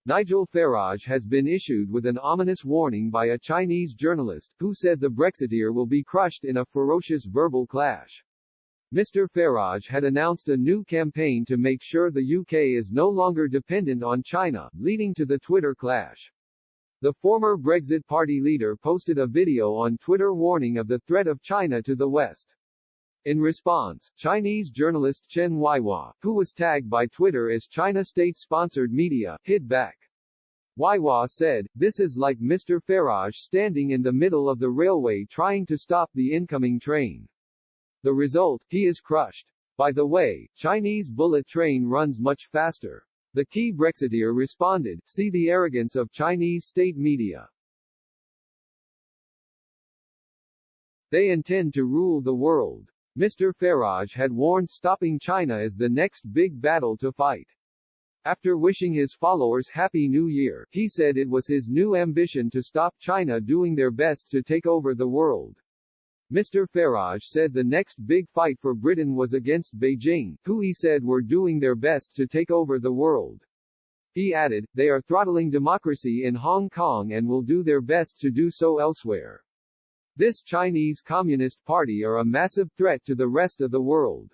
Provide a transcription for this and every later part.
Nigel Farage has been issued with an ominous warning by a Chinese journalist, who said the Brexiteer will be crushed in a ferocious verbal clash. Mr. Farage had announced a new campaign to make sure the UK is no longer dependent on China, leading to the Twitter clash. The former Brexit Party leader posted a video on Twitter warning of the threat of China to the West. In response, Chinese journalist Chen Weiwa, who was tagged by Twitter as China state-sponsored media, hit back. Weiwa said, "This is like Mr. Farage standing in the middle of the railway trying to stop the incoming train. The result, he is crushed. By the way, Chinese bullet train runs much faster." The key Brexiteer responded, "See the arrogance of Chinese state media. They intend to rule the world." Mr. Farage had warned stopping China is the next big battle to fight. After wishing his followers Happy New Year, he said it was his new ambition to stop China doing their best to take over the world. Mr. Farage said the next big fight for Britain was against Beijing, who he said were doing their best to take over the world. He added, "They are throttling democracy in Hong Kong and will do their best to do so elsewhere. This Chinese Communist Party are a massive threat to the rest of the world.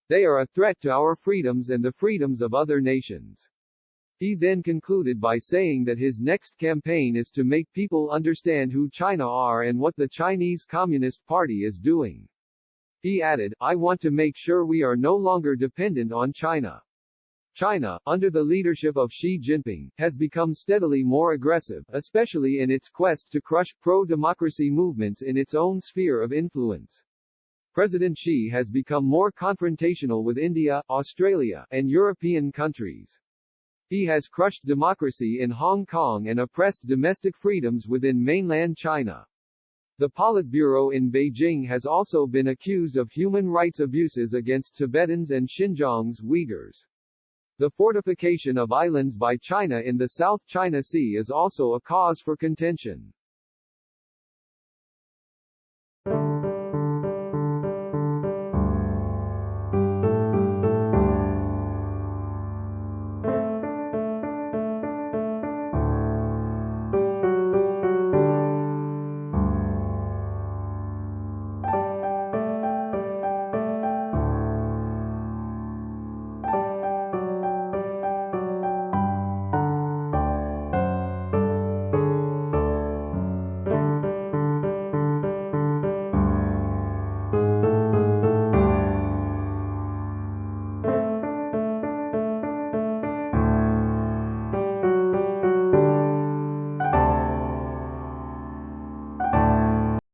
They are a threat to our freedoms and the freedoms of other nations." He then concluded by saying that his next campaign is to make people understand who China are and what the Chinese Communist Party is doing. He added, "I want to make sure we are no longer dependent on China." China, under the leadership of Xi Jinping, has become steadily more aggressive, especially in its quest to crush pro-democracy movements in its own sphere of influence. President Xi has become more confrontational with India, Australia, and European countries. He has crushed democracy in Hong Kong and oppressed domestic freedoms within mainland China. The Politburo in Beijing has also been accused of human rights abuses against Tibetans and Xinjiang's Uyghurs. The fortification of islands by China in the South China Sea is also a cause for contention.